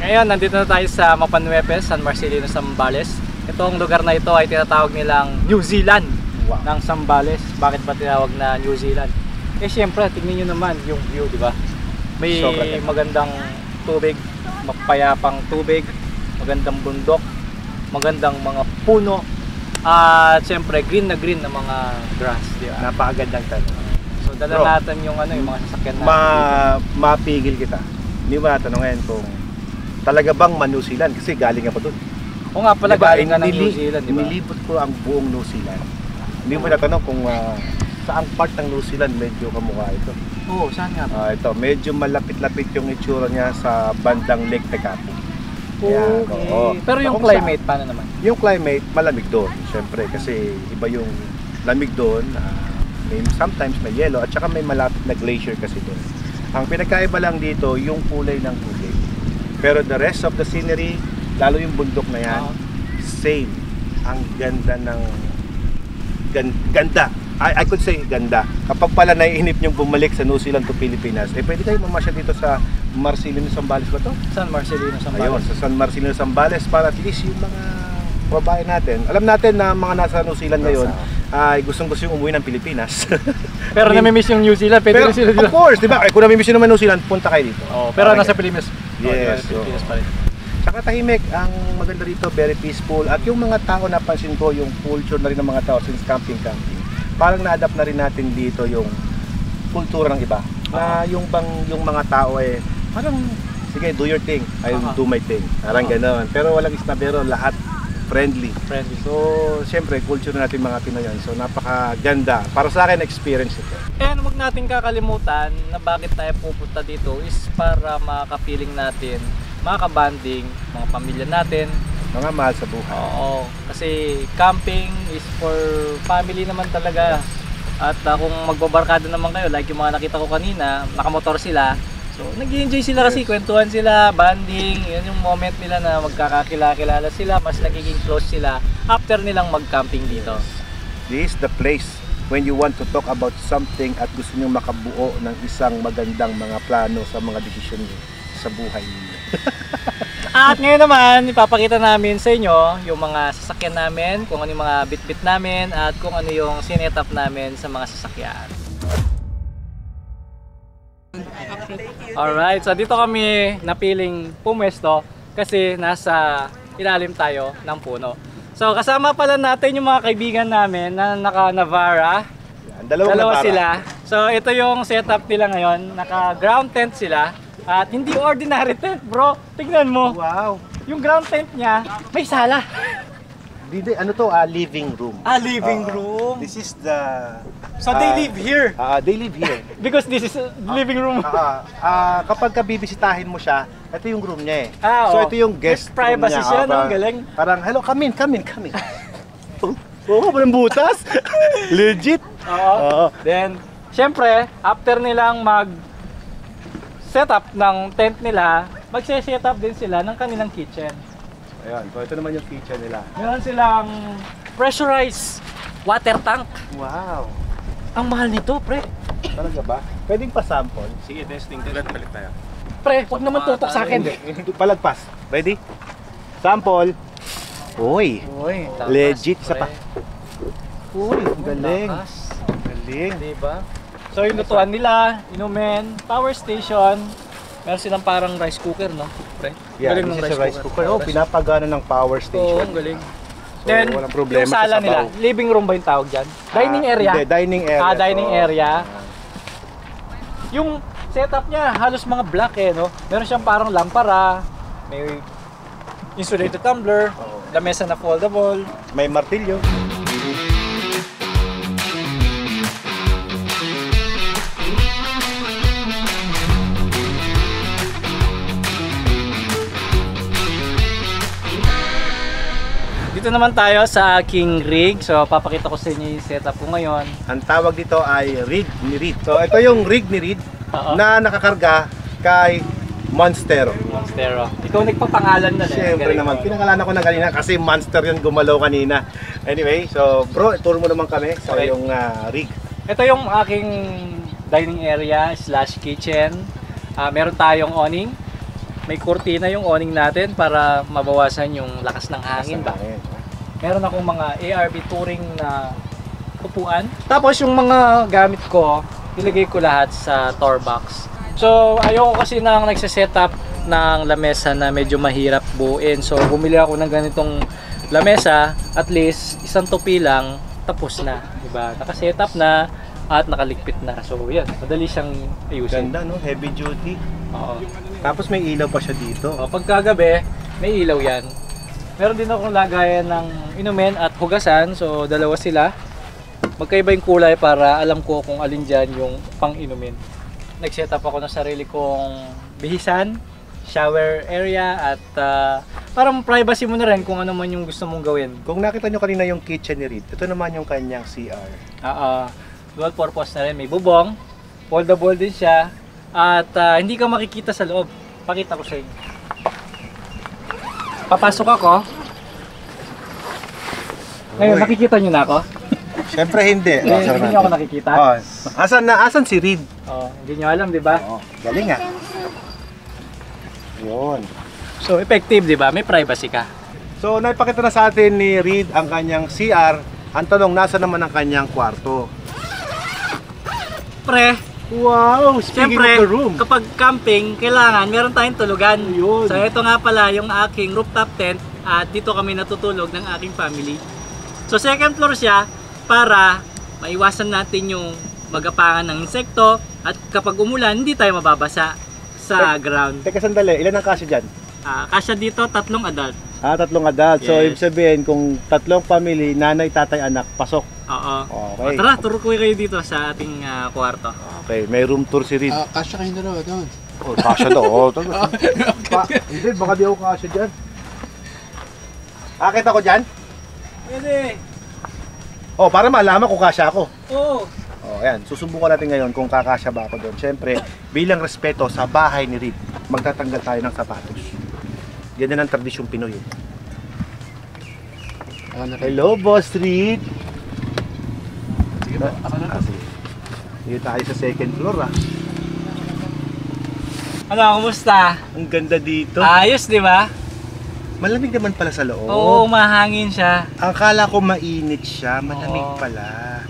Ngayon, nandito na tayo sa Mapanueves, San Marcelino, Zambales. Itong lugar na ito ay tinatawag nilang New Zealand ng Zambales. Bakit ba tinawag na New Zealand? Eh syempre, tingnan nyo naman yung view, di ba? May magandang tubig, mapayapang tubig, magandang bundok, magandang mga puno, at syempre green na mga grass, di ba? Napakagandang tanong. So dala natin yung yung mga sasakyan natin. Mapigil kita. Hindi mo natanongin kung talaga bang New Zealand kasi galing nga pa doon. O nga pala, galing nga ng New Zealand, di ba? Nilibot ko ang buong New Zealand. Hindi mo natanong kung saang part ng New Zealand medyo kamukha ito. Oo, saan nga? Ito, medyo malapit-lapit yung itsura niya sa bandang Lake Tekapo. Okay. Pero yung climate, paano naman? Yung climate, malamig doon. Siyempre, kasi iba yung lamig doon. Sometimes may yellow at saka may malapit na glacier kasi doon. Ang pinagkaiba lang dito, yung kulay ng tubig. Pero the rest of the scenery, lalo yung bundok na yan, same. Ang ganda ng ganda. I could say ganda. Kapag pala naiinip niyong bumalik sa New Zealand to Pilipinas, eh pwede kayo mamasyal dito sa Marcelino, Zambales ba to? San Marcelino, Zambales. Ayun, sa San Marcelino, Zambales para at least yung mga babae natin. Alam natin na mga nasa New Zealand ngayon ay gustong-gusto yung umuwi ng Pilipinas. Pero nami-miss yung New Zealand, pwede rin sila dito. Of course, di ba? Kung nami-miss yun naman New Zealand, punta kayo dito. Pero nasa Pilipinas. Yes. Pilipinas pa rin. Tsaka tahimik, ang maganda rito, very peaceful. At yung mga tao, napansin ko, yung culture na rin ng mga tao since camping. Parang na-adapt na rin natin dito yung kultura ng iba. Na yung mga tao parang, sige, do your thing, I'll do my thing. Parang gano'n. Pero walang isnabero, lahat friendly. So, siyempre, culture natin mga Pinoy yan. So, napakaganda. Para sa akin, experience ito. And huwag natin kakalimutan na bakit tayo pupunta dito is para makapiling natin, makabanding, mga pamilya natin. Mga mahal sa buhay. Oo. Kasi camping is for family naman talaga. At kung magbabarkada naman kayo, like yung mga nakita ko kanina, nakamotor sila. So, nag-enjoy sila kasi, kwentuhan sila, banding, yun yung moment nila na magkakakilala sila, mas nagiging close sila after nilang mag-camping dito. This is the place when you want to talk about something at gusto nyo makabuo ng isang magandang mga plano sa mga desisyon nyo sa buhay ninyo. At ngayon naman, ipapakita namin sa inyo yung mga sasakyan namin, kung ano yung mga bit-bit namin, at kung ano yung sinetap namin sa mga sasakyan. Alright, so dito kami napiling pumwesto kasi nasa ilalim tayo ng puno. So kasama pala natin yung mga kaibigan namin na naka-Navara. Dalawa sila. So ito yung setup nila ngayon, naka-ground tent sila. At hindi ordinary tent, bro. Tingnan mo. Wow. Yung ground tent niya, may sala. Ano to? Living room. Living room. This is the... So they live here? They live here. Because this is living room. Kapag bibisitahin mo siya, ito yung room niya So ito yung guest room niya. Privacy siya, no? Galing. Parang, hello, come in. Walang butas. Legit. Oo. Then, syempre, after nilang setup ng tent nila, magse-setup din sila ng kanilang kitchen. Ayan, so ito naman yung kitchen nila. Meron silang pressurized water tank. Wow. Ang mahal nito, pre. Talaga ba? Pwedeng pa-sample? Sige, testing. Palit tayo. Pre, huwag naman tutok sa akin. Palagpas. Ready? Sample. Uy. Legit. Isa pa. Uy, galing. Galing. Diba? So yung lutuan nila, inumin, power station. Meron silang parang rice cooker, no? Pre? Yeah, this is a rice cooker. Pinapagana ng power station. Ang galing. Then, walang problema yung sala sa sabaw. nila, living room ba yung tawag dyan? Dining area? Hindi, dining area. Dining to. area. Yung setup niya, halos mga black no? Meron siyang parang lampara, may insulated tumbler, lamesa na foldable. May martilyo. Dito naman tayo sa aking rig. So, papakita ko sa inyo yung setup ko ngayon. Ang tawag dito ay rig ni Reed. So, ito yung rig ni Reed na nakakarga kay Monstero. Monstero. Ikaw nagpapangalan na Siyempre naman, pinangalanan ko na kanina kasi Monster yun gumalaw kanina. Anyway, so bro, tour mo naman kami sa yung rig. Ito yung aking dining area / kitchen. Meron tayong awning. May kurtina yung awning natin para mabawasan yung lakas ng hangin ba. Meron akong mga ARB touring na upuan. Tapos yung mga gamit ko, ilagay ko lahat sa tour box. So, ayoko kasi nang nagsisetup ng lamesa na medyo mahirap buuin. So, bumili ako ng ganitong lamesa, at least isang tupi lang, tapos na. Diba? Nakasetup na at nakaligpit na. So, yan. Madali siyang ayusin. Ganda no, heavy duty. Oo. Tapos may ilaw pa siya dito. Pagkagabi, may ilaw yan. Meron din akong lagayan ng inumin at hugasan. So, dalawa sila. Magkaiba yung kulay para alam ko kung alin dyan yung pang-inumin. Nag-setup ako ng sarili kong bihisan, shower area, at parang privacy mo na rin kung ano man yung gusto mong gawin. Kung nakita nyo kanina yung kitchen ni Reed, ito naman yung kanyang CR. Dual purpose na rin. May bubong, foldable din siya, at hindi ka makikita sa loob. Pakita ko sa inyo. Papasok ako. Ngayon, nakikita nyo na ako? Siyempre hindi. Hindi nyo ako nakikita? Asan si Reed? Hindi nyo alam, di ba? Galing nga. Yun. So, effective, di ba? May privacy ka. So, naipakita na sa atin ni Reed ang kanyang CR. Ang tanong, nasa naman ang kanyang kwarto? Pre, Wow! Speaking siyempre, of the room. kapag camping, kailangan meron tayong tulugan. Yun. So, ito nga pala yung aking rooftop tent at dito kami natutulog ng aking family. So, second floor siya para maiwasan natin yung magapangan ng insekto at kapag umulan, hindi tayo mababasa sa ground. Teka sandali, ilan ang kasya dyan? Kasya dito, 3 adult. 3 adult. So, Yes. ibig sabihin, kung 3 family, nanay, tatay, anak, pasok. Oo. Okay. Tara, turo ko kayo dito sa ating kwarto. Okay, may room tour si Reed. Kasya kayong dalawa doon. Oh, kasya daw. Hindi, baka di ako kasya dyan. Akit ako dyan? Pwede. Oh, para malaman kung kasya ako. Oo. Oh, ayan. Susubukan natin ngayon kung kakasya ba ako doon. Siyempre, bilang respeto sa bahay ni Reed, magtatanggal tayo ng sapatos. Yan ang tradisyong Pinoy. Hello, Boss Reed. Sige ba? Ako na. Sige. Dito tayo sa second floor Ano, kumusta? Ang ganda dito. Ayos, di ba? Malamig naman pala sa loob. Oo, mahangin siya. Ang kala ko mainit siya, malamig Oo. pala.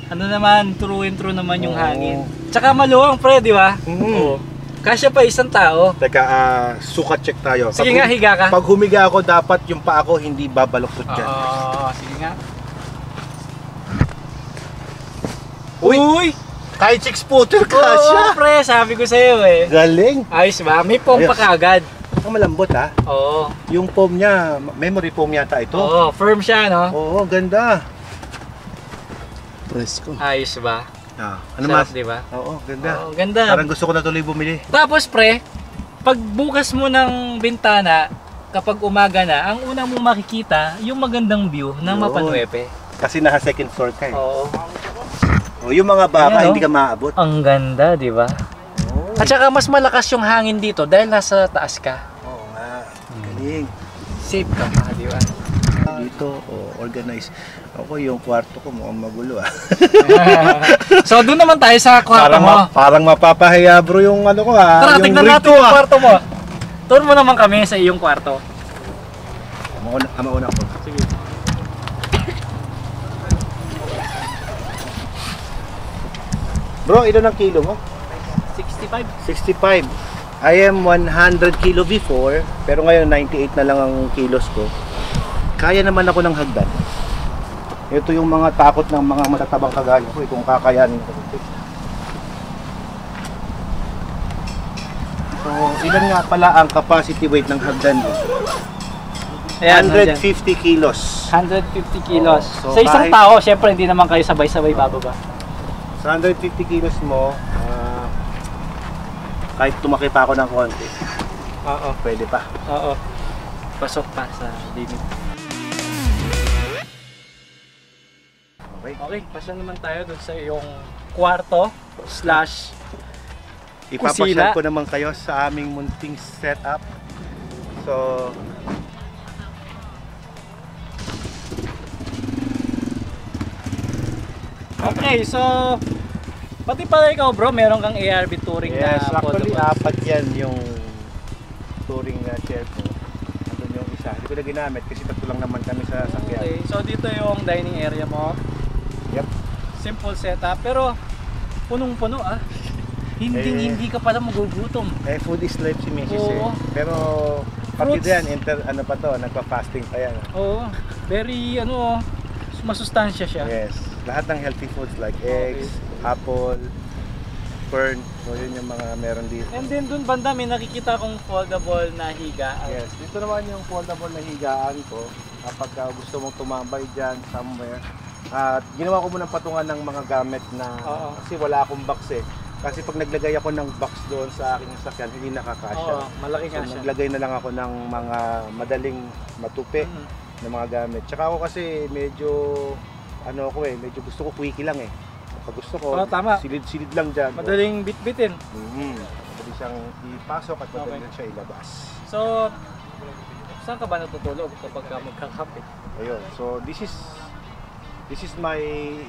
Ano naman, true and true naman yung Oo. hangin. Tsaka maluwang, pre, di ba? Oo. Kasya pa isang tao. Teka, sukat check tayo. Sige nga, higa ka. Pag humiga ako, dapat yung paa ko hindi babaluktot dyan. Oo, sige nga. Uy! Kahit 6-footer Oo, kasya! pre, sabi ko sa'yo eh. Galing! Ayos ba? May foam pa Ayos. kaagad. Ang malambot ha. Oo. Yung foam niya, memory foam yata ito. Oo, firm siya, no? Oo, ganda. Presko. Ayos ba? Ano Sarap, mas? di ba? Oo, ganda. Oo, ganda. Parang gusto ko na tuloy bumili. Tapos, pre, pag bukas mo ng bintana, kapag umaga na, ang unang mong makikita, yung magandang view ng Yun. Mapanuepe. Kasi nasa second floor ka eh. Oo. O, yung mga baka, Ayan, hindi ka maaabot. Ang ganda, di ba? Oo. At saka mas malakas yung hangin dito dahil nasa taas ka. Oo nga. Galing. Safe ka pa, di ba? Dito, organize. Ako, yung kwarto ko mukhang magulo ah. So, doon naman tayo sa kwarto mo. Parang mapapahiya bro yung ano ko ah. Tara, yung tignan rig natin ko, yung ah. kwarto mo. Tour mo naman kami sa iyong kwarto. Mauna ko. Sige. Bro, ilan ang kilo mo? 65. 65. I am 100 kilo before, pero ngayon 98 na lang ang kilos ko. Kaya naman ako ng hagdan. Ito yung mga takot ng mga matatabang kagaya ko kung kakayanin ko. So, ilan nga pala ang capacity weight ng hagdan mo? Ayan, 150 kilos. 150 kilos. So, sa isang kahit- tao, syempre hindi naman kayo sabay-sabay bababa. Sa 150 kilos mo, kahit tumaki pa ako ng konti, Oo. pwede pa. Oo. Pasok pa sa limit. Okay. Okay, pasya naman tayo dun sa iyong kwarto slash Ipapasyal kusina. ko naman kayo sa aming munting setup. So, Okay, so pati pala ikaw bro, meron kang ARB touring yes, na actually photo box. apat yan yung touring na chair ko. Andun yung isa. Hindi ko na ginamit kasi tatlo lang naman kami sa sakyan. Okay, so dito yung dining area mo. Yep. Simple setup, pero punong-puno ah. Hindi ka pala magugutom. Food is life si Mrs. Oo. Pero pati Fruits. yan, ano pa to, nagpa-fasting pa yan. Oo, very masustansya siya. Yes. Lahat ng healthy foods like Okay. eggs, apple, fern. So yun yung mga meron dito. And then dun banda may nakikita kong foldable na higa. Yes, dito naman yung foldable na higaan ko kapag gusto mong tumambay dyan somewhere. At ginawa ko muna patungan ng mga gamit na Oo. kasi wala akong box eh. Kasi pag naglagay ako ng box doon sa aking sasakyan, hindi nakakasya. Oo, malaki So nga siya. naglagay na lang ako ng mga madaling matupi Mm. na mga gamit. Tsaka ako kasi medyo medyo gusto ko quickie lang eh. Pag gusto ko, Oo, tama. silid-silid lang dyan. Madaling bitbitin. Madali siyang ipasok at madali Okay. siya ilabas. So, saan ka ba natutulog kapag ka magkakape? Ayun. So this is my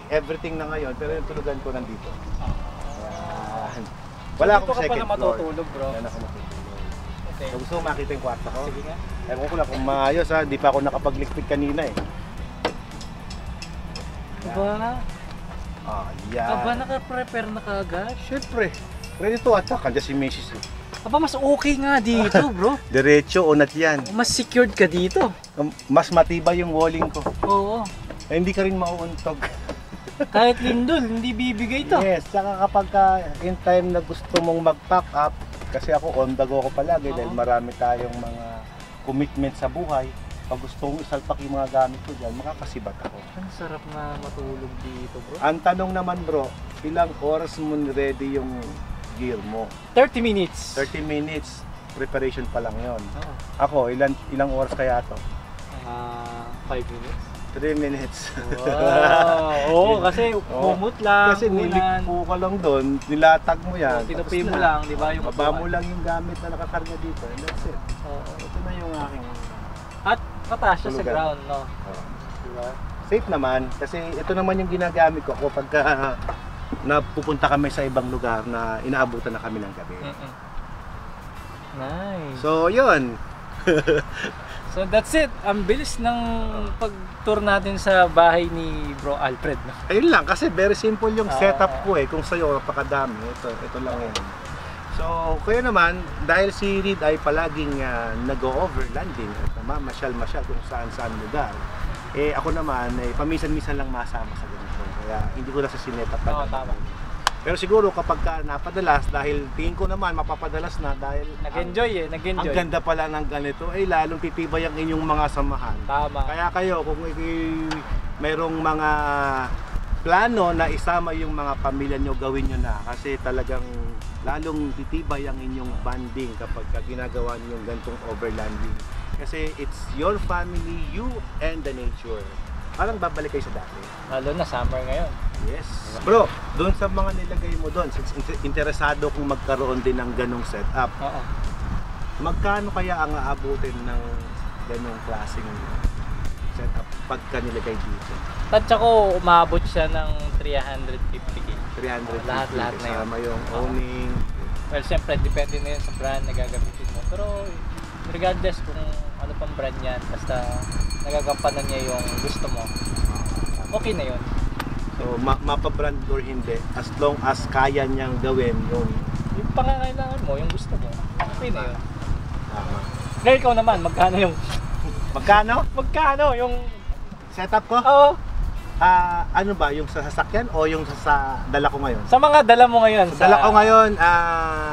everything na ngayon, pero yung tulugan ko nandito. Ayan. Wala Dito akong ka second pala floor. matutulog bro. Yan ako matutulog. Okay. So gusto mo makita yung kwarto ko? Sige nga. Ewan ko lang kung maayos ha, di pa ako nakapaglikpit kanina eh. Aba, Yan. aba naka-prepare na kaagad? Siyempre, ready to attack. Andiyan si Mrs. eh. Aba, mas okay nga dito bro. Diretso, unat yan. Mas secured ka dito. Mas matibay yung walling ko. Oo. Eh, hindi ka rin mauuntog. Kahit lindol, hindi bibigay to. Yes, saka kapag in time na gusto mong mag-pack up, kasi ako on the go ko palagi Oo. dahil marami tayong mga commitment sa buhay. Pag gusto mong isalpak yung mga gamit ko dyan, makakasibat ako. Ang sarap na matulog dito bro. Ang tanong naman bro, ilang oras mo ready yung gear mo? 30 minutes. 30 minutes, preparation pa lang yon. Oo. Ako, ilang oras kaya to? 5 minutes. 3 minutes. Wow. Oo, kasi kumot lang, Kasi ulan. nilikpo ka lang doon, nilatag mo yan. Tinupi tapos mo na. lang, di ba? Yung Baba mo lang yung gamit na nakakarga dito, and that's it. Oo. Ito na yung aking At mataas siya sa Tulugan. ground, no? diba? Safe naman, kasi ito naman yung ginagamit ko kapag napupunta kami sa ibang lugar na inaabutan na kami ng gabi. Nice. So, yun. So that's it. Ang bilis ng pag-tour natin sa bahay ni Bro Alfred, no? Ayun lang, kasi very simple yung Ah. setup ko eh. Kung sa'yo, napakadami. Ito lang yan. So, kaya naman, dahil si Reed ay palaging nag-overlanding at namamasyal-masyal kung saan-saan lugar, eh ako naman, paminsan-minsan lang masama sa ganito. Kaya hindi ko na sa sinetat Oo, tama. Pero siguro kapag napadalas, dahil tingin ko naman mapapadalas na dahil Nag-enjoy ang nag-enjoy. ganda pala ng ganito, ay lalong titibay ang inyong mga samahan. Tama. Kaya kayo, kung mayroong mga plano na isama yung mga pamilya nyo, gawin nyo na. Kasi talagang lalong titibay ang inyong bonding kapag ginagawa nyo yung gantong overlanding. Kasi it's your family, you and the nature. Parang babalik kayo sa dati. Lalo na summer ngayon. Yes. Bro, doon sa mga nilagay mo doon, since interesado kung magkaroon din ng ganong setup, Oo. magkano kaya ang aabutin ng ganong klaseng setup pagka nilagay dito? Tansya ko, umabot siya ng 350k. 350. Lahat-lahat na yun. Kasama yung owning. Well, siyempre, depende na yun sa brand na gagamitin mo. Pero, regardless kung ano pang brand yan, basta nagagampanan niya yung gusto mo, okay na yun. So, mapabrand or hindi, as long as kaya niyang gawin yung Yung pangangailangan mo, yung gusto mo, okay na yun. tama. Ngayon ikaw naman, magkano yung... Magkano? Magkano yung... Setup ko? Oo, Ano ba, yung sa sasakyan o yung sa dala ko ngayon? Sa mga dala mo ngayon. Sa dala ko ngayon,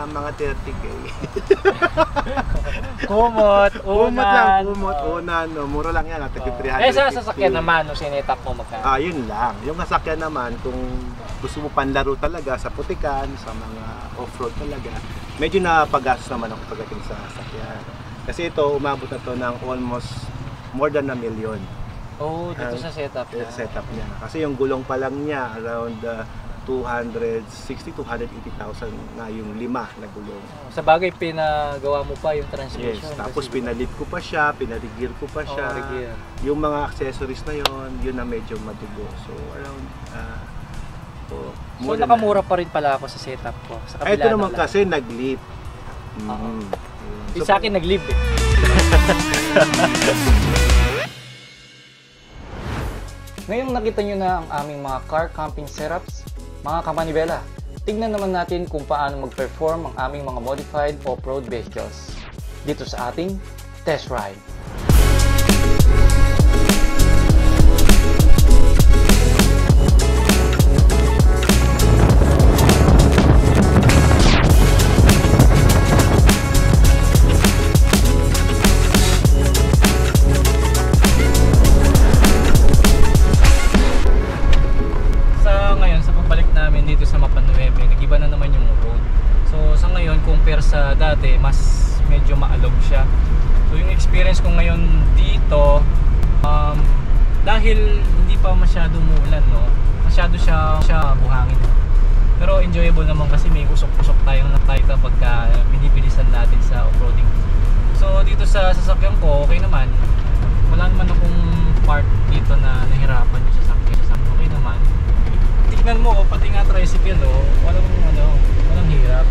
mga 30k. Kumot, unan. Unan, no, mura lang yan, 350. Sa sasakyan naman, no, sinetap mo magkano? Yun lang. Yung sasakyan naman, kung gusto mo panlaro talaga sa putikan, sa mga off-road talaga, medyo napagastos naman ako pagdating sa sasakyan. Kasi ito, umabot na to ng almost more than 1 million. Oh, dito sa setup niya. Setup niya. Kasi yung gulong pa lang niya, around 260,000 to 180,000 na yung 5 na gulong. Sa bagay, pinagawa mo pa yung transmission. Yes, tapos pinalip ko pa siya, pinarigir ko pa siya. Rigir. Yung mga accessories na yun na medyo madugo. So around so nakamura pa rin pala ako sa setup ko. Sa kabila ito naman lang. kasi nag-lip. So, sa akin nag-live eh. Ngayong nakita nyo na ang aming mga car camping setups, mga kamanibela, tignan naman natin kung paano mag-perform ang aming mga modified off-road vehicles dito sa ating test ride. Dito sa Mapanueve, nag-iba na naman yung road. So sa ngayon, compare sa dati, mas medyo maalog siya. So yung experience ko ngayon dito, dahil hindi pa masyado umuulan, no, masyado siya buhangin. Pero enjoyable naman kasi may usok-usok tayong nakita pagka pinibilisan natin sa off-roading. So dito sa sasakyan ko, okay naman. Wala naman akong part dito na nahirapan yung sasakyan. Okay naman. Tignan mo, pati nga tricycle, walang hirap.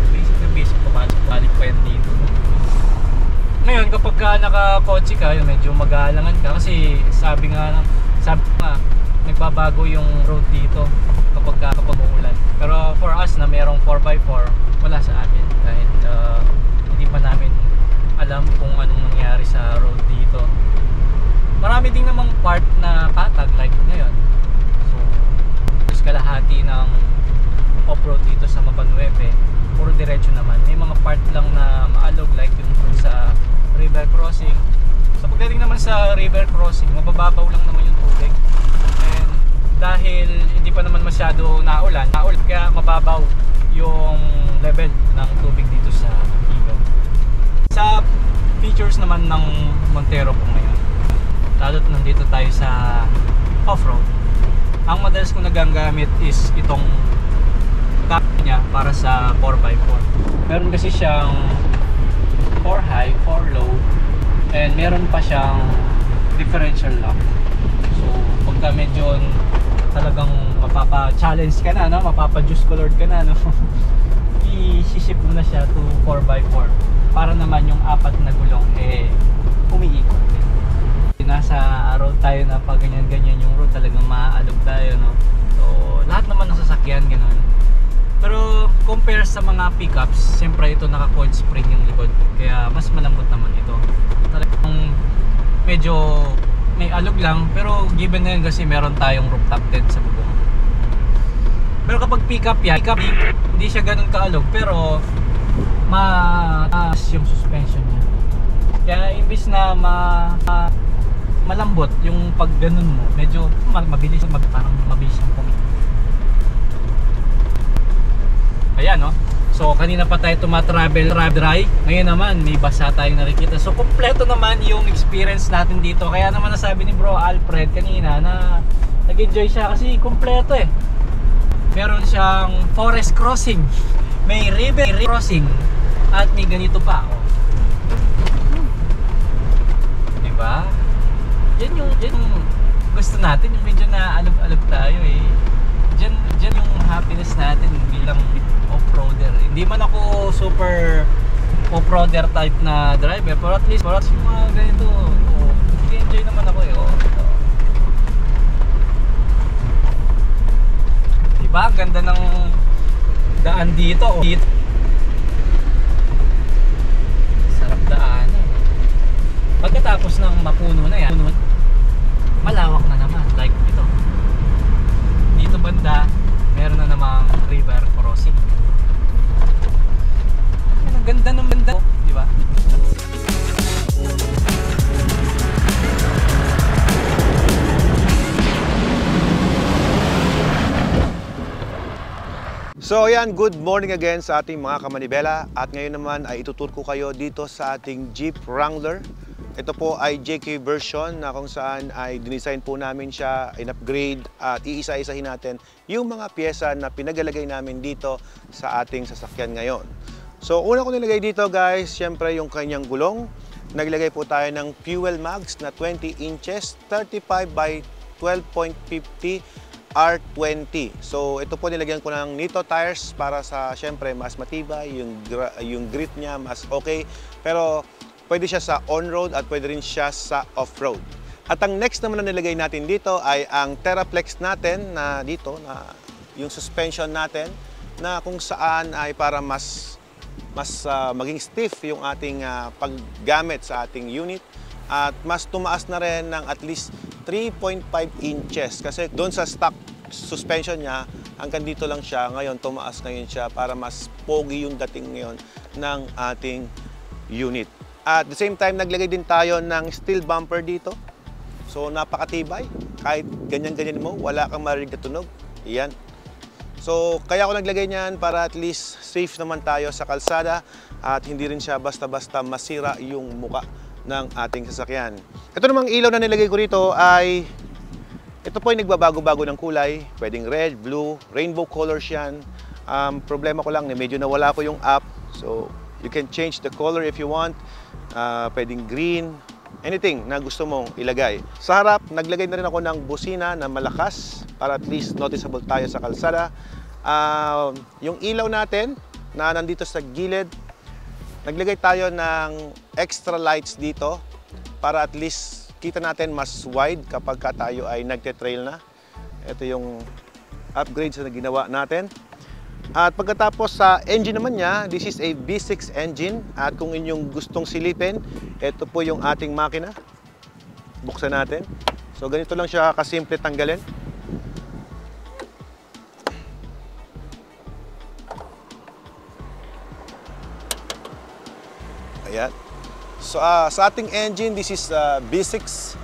Basic pabalik pa yan dito. Ngayon, kapag ka nakakotse ka, medyo mag-aalangan ka kasi sabi nga, nagbabago yung road dito kapag uulan. Pero for us na merong 4x4, wala sa atin kahit hindi pa namin alam kung anong nangyari sa road dito. Marami din namang part na patag like ngayon. Kalahati ng off-road dito sa Mapanueve, puro diretso naman. May mga part lang na maalog like yung sa river crossing. So pagdating naman sa river crossing, mabababaw lang naman yung tubig. And dahil hindi pa naman masyado naulan, kaya mababaw yung level ng tubig dito sa ilog. Sa features naman ng Montero po ngayon, lalo't nandito tayo sa off-road, ang madalas kong nagagamit is itong cap niya para sa 4x4. Meron kasi siyang 4 high, 4 low, and meron pa siyang differential lock. So pagka medyo talagang mapapa-challenge ka na, no? Mapapa-juice colored ka na, no? I-ship mo na siya to 4x4 para naman yung 4 na gulong umiikot. Nasa road tayo na pag ganyan-ganyan yung road, talagang maaalog tayo, no? So lahat naman ng sasakyan gano'n. Pero compare sa mga pickups, siyempre ito naka-coil spring yung likod, kaya mas malambot naman ito. Talagang medyo may alog lang, pero given na yun kasi meron tayong rooftop tent sa bubong. Pero kapag pickup hindi siya ganun kaalog, pero mataas yung suspension niya. Kaya imbis na malambot yung pag ganun mo, medyo mabilis, parang mabilis yung pumikit. Ayan, no? So kanina pa tayo tumatravel dry, ngayon naman may basa tayong nakikita. So kompleto naman yung experience natin dito. Kaya naman nasabi ni Bro Alfred kanina na nag-enjoy siya kasi kompleto eh. Meron siyang forest crossing, may river crossing, at may ganito pa, oh. Diba? Yan yung gusto natin, yung medyo na alog-alog tayo eh. Diyan yung happiness natin bilang off-roader. Hindi man ako super off-roader type na driver, pero at least yung mga ganito, enjoy naman ako eh. Diba? Ganda ng daan dito. Sarap daan. Pagkatapos ng mapuno na yan, malawak na naman, like ito. So ayan, good morning again sa ating mga kamanibela. At ngayon naman ay itutur ko kayo dito sa ating Jeep Wrangler. Ito po ay JK version na kung saan ay dinisign po namin siya, in-upgrade at iisa-isahin natin yung mga pyesa na pinagalagay namin dito sa ating sasakyan ngayon. So una ko nilagay dito guys, syempre yung kanyang gulong. Naglagay po tayo ng fuel mags na 20 inches, 35 by 12.50 R20. So ito po nilagyan ko ng Nitto tires para sa syempre mas matibay, yung grip niya mas okay. Pero pwede siya sa on-road at pwede rin siya sa off-road. At ang next naman na nilagay natin dito ay ang TerraPlex natin na dito, na yung suspension natin na kung saan ay para mas maging stiff yung ating paggamit sa ating unit. At mas tumaas na rin ng at least 3.5 inches kasi doon sa stock suspension niya hanggang dito lang siya. Ngayon tumaas ngayon siya para mas pogi yung dating ngayon ng ating unit. At the same time naglagay din tayo ng steel bumper dito. So napakatibay, kahit ganyan-ganyan mo wala kang marinig na tunog. Iyan. So kaya ako naglagay niyan para at least safe naman tayo sa kalsada at hindi rin siya basta-basta masira yung muka ng ating sasakyan. Ito namang ilaw na nilagay ko rito ay ito po ay nagbabago-bago ng kulay. Pwedeng red, blue, rainbow colors yan. Problema ko lang na medyo nawala po yung app. So you can change the color if you want. Pwedeng green, anything na gusto mong ilagay. Sa harap, naglagay na rin ako ng busina na malakas para at least noticeable tayo sa kalsada. Yung ilaw natin na nandito sa gilid, naglagay tayo ng extra lights dito para at least kita natin mas wide kapag tayo ay nagte-trail na. Ito yung upgrades na ginawa natin. At pagkatapos sa engine naman niya, this is a V6 engine. At kung inyong gustong silipin, ito po yung ating makina. Buksan natin. So ganito lang siya kasimple tanggalin. Ayan. So sa ating engine, this is V6.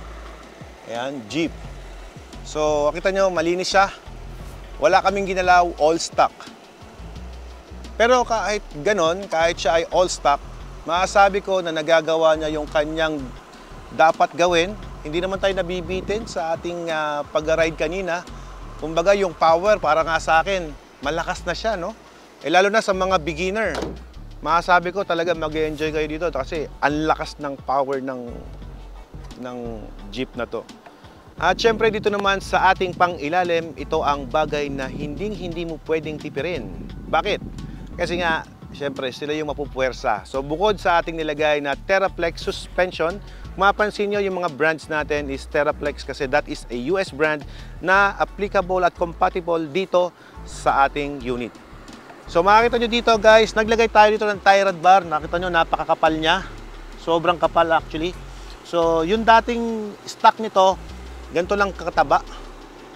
Ayan, Jeep. So kita nyo, malinis siya. Wala kaming ginalaw, all stock. Pero kahit ganon, kahit siya ay all stock, masasabi ko na nagagawa niya yung kanyang dapat gawin. Hindi naman tayo nabibitin sa ating pag-ride kanina. Kumbaga yung power, para nga sa akin, malakas na siya, no? Lalo na sa mga beginner. Masasabi ko talaga mag-enjoy kayo dito kasi ang lakas ng power ng Jeep na to. At syempre dito naman sa ating pang-ilalim, ito ang bagay na hindi mo pwedeng tipirin. Bakit? Kasi nga, syempre sila yung mapupuwersa. So bukod sa ating nilagay na TerraPlex suspension, mapansin nyo yung mga brands natin is TerraPlex kasi that is a US brand na applicable at compatible dito sa ating unit. So makikita nyo dito guys, naglagay tayo dito ng tie rod bar. Nakita nyo, napakakapal niya. Sobrang kapal actually. So yung dating stock nito, ganito lang kakataba.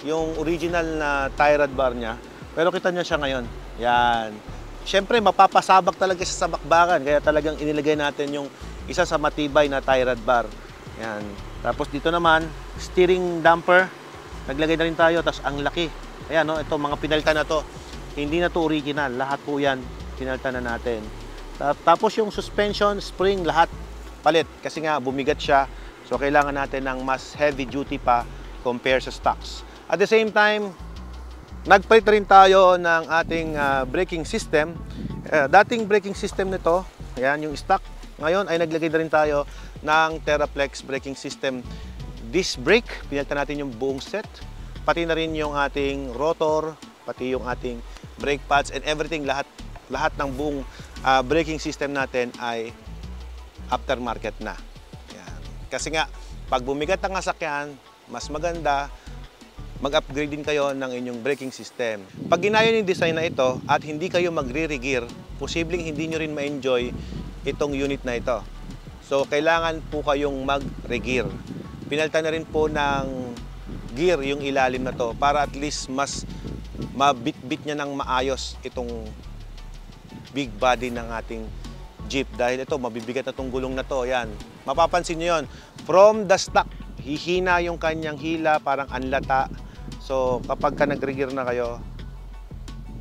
Yung original na tie rod bar niya. Pero kita nyo siya ngayon. Yan. Siyempre mapapasabak talaga siya sa bakbakan. Kaya talagang inilagay natin yung isa sa matibay na tie rod bar. Yan. Tapos dito naman, steering damper. Naglagay na rin tayo. Tapos ang laki. Ayan, no? Ito mga pinalitan na to. Hindi na to original, lahat po yan pinalitan na natin. Tapos yung suspension, spring, lahat palit kasi nga bumigat siya. So kailangan natin ng mas heavy duty pa compare sa stocks. At the same time, nagpalit rin tayo ng ating braking system. Dating braking system nito, ayan yung stock. Ngayon ay naglagay na rin tayo ng TerraPlex braking system disc brake. Pinalitan natin yung buong set. Pati na rin yung ating rotor, pati yung ating brake pads and everything, lahat ng buong braking system natin ay aftermarket na. Yan. Kasi nga, pag bumigat ang sasakyan, mas maganda mag-upgrade din kayo ng inyong braking system. Pag ginaya yung design na ito at hindi kayo magre-regear, posibleng hindi nyo rin ma-enjoy itong unit na ito. So, kailangan po kayong mag-regear. Pinalitan na rin po ng gear yung ilalim na to para at least mas mabit-bit niya ng maayos itong big body ng ating Jeep. Dahil ito, mabibigat na itong gulong na to. Yan. Mapapansin nyo yun. From the stock, hihina yung kanyang hila, parang anlata. So, kapag ka nag-regear na kayo,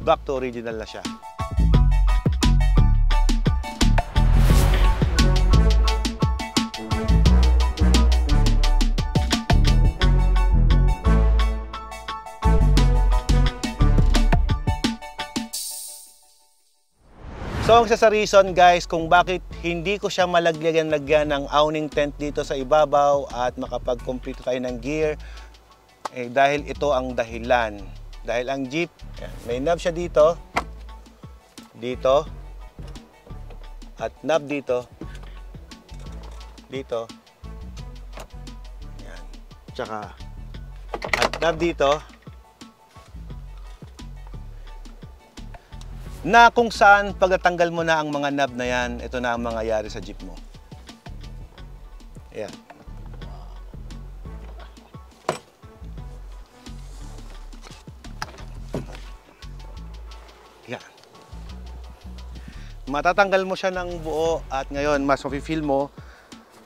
back to original na siya. So ang isa sa reason guys kung bakit hindi ko siya malagyan ng awning tent dito sa ibabaw at makapag-complete tayo ng gear dahil ito ang dahilan. Dahil ang Jeep, may knob siya dito, dito, at knob dito, dito, yan, tsaka, at knob dito, na kung saan pagtatanggal mo na ang mga knob na yan, ito na ang mangyayari sa Jeep mo. Ayan. Ayan. Matatanggal mo siya ng buo at ngayon mas mafe-feel mo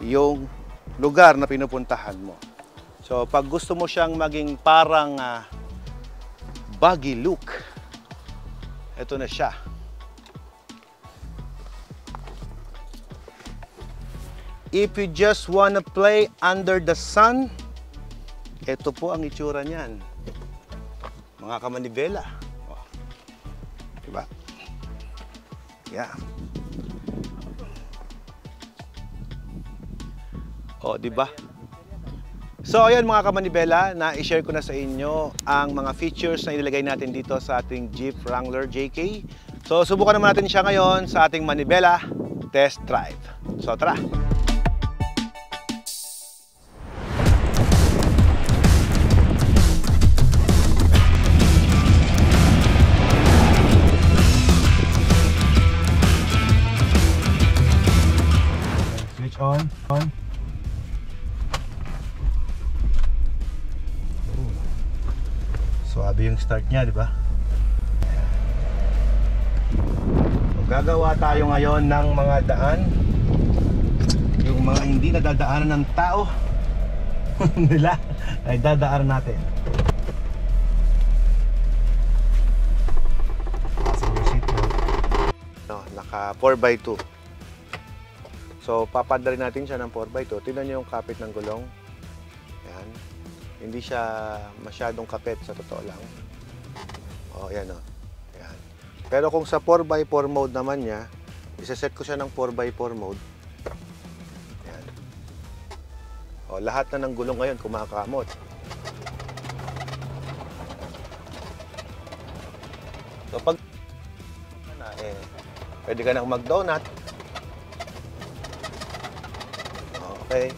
yung lugar na pinupuntahan mo. So pag gusto mo siyang maging parang buggy look, ito na siya. If you just wanna play under the sun, ito po ang itsura niyan. Mga kamanibela. Oh. Diba? Yeah. Oh, diba? So ayan mga kamanibela, na-share ko na sa inyo ang mga features na inilagay natin dito sa ating Jeep Wrangler JK. So subukan naman natin siya ngayon sa ating Manibela Test Drive. So tara! Switch on. Suabe yung start niya, di ba? Gagawa tayo ngayon ng mga daan, yung mga hindi nadadaanan ng tao nila ay dadaanan natin. Fasten your seatbelt. No, naka 4x2. So papadalin natin siya ng 4x2. Tingnan niyo yung kapit ng gulong. Yan. Hindi siya masyadong kapit sa totoo lang. Oh, yan oh. Yan. Pero kung sa 4x4 mode naman niya, isa-set ko siya ng 4x4 mode. Yan. Oh, lahat na ng gulong ngayon kumakamot. So pag pwede ka nang mag-donut. Okay.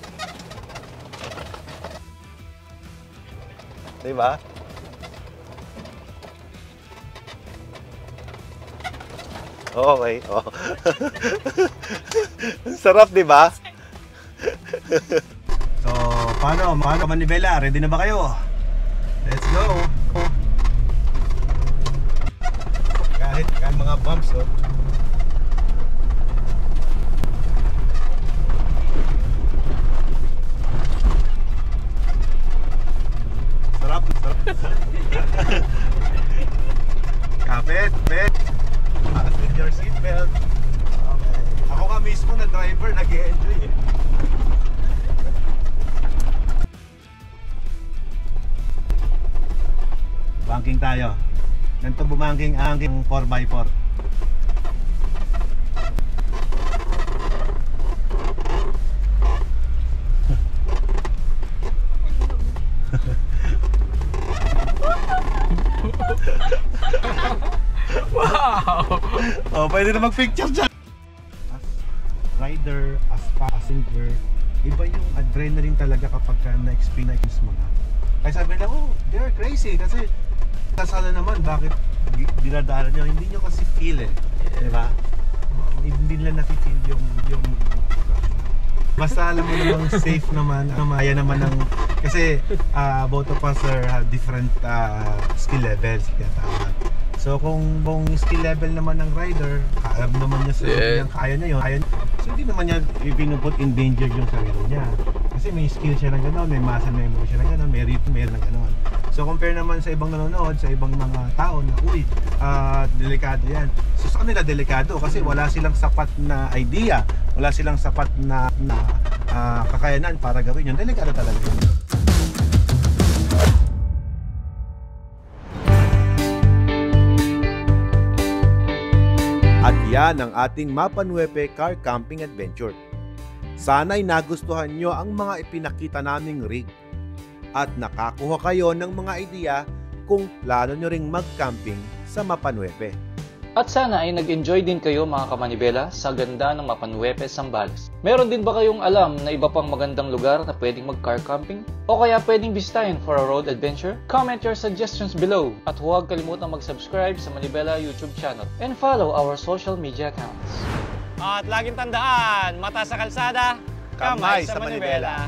Diba? Okay. Oh. Sarap, diba? So, paano manibela? Ready na ba kayo? Let's go! Kahit mga bumps, oh. Kapit, bet. Fasten your seatbelt. Okay. Ako ka mismo na driver, nag-e-enjoy eh. Banking tayo. Ganito bumangking ang 4x4. Wow! Oh, pwede na mag-picture dyan. As rider, as passenger, iba yung adrenaline talaga kapag na-experience mo na. Kaya sabi nila, oh, they're crazy kasi kasala naman, bakit dinadaanan nyo? Hindi nyo kasi feel eh. Diba? Hindi nila nafe-feel yung basta alam mo namang safe naman. Kaya naman ng kasi both of us have different skill levels. Kaya tama. So kung skill level naman ng rider, alam naman niya sa kaya niya yun. So hindi naman niya pinuput in danger yung sarili niya. Kasi Kasi may skill siya ng gano'n, may muscle memory siya ng gano'n, may rhythm, may ng gano'n. So compare naman sa ibang nanonood, sa ibang mga tao na, uy, delikado yan. So sa kanila delikado kasi wala silang sapat na idea, wala silang sapat na kakayanan para gawin yun. Delikado talaga yun. At yan ang ating Mapa 9 Car Camping Adventure. Sana'y nagustuhan nyo ang mga ipinakita naming rig at nakakuha kayo ng mga idea kung plano nyo ring mag-camping sa Mapa 9. At sana ay nag-enjoy din kayo mga kamanibela sa ganda ng Mapa 9 Zambales. Meron din ba kayong alam na iba pang magandang lugar na pwedeng mag-car camping? O kaya pwedeng bisitahin for a road adventure? Comment your suggestions below at huwag kalimutang mag-subscribe sa Manibela YouTube channel and follow our social media accounts. At laging tandaan, mata sa kalsada, kamay sa Manibela.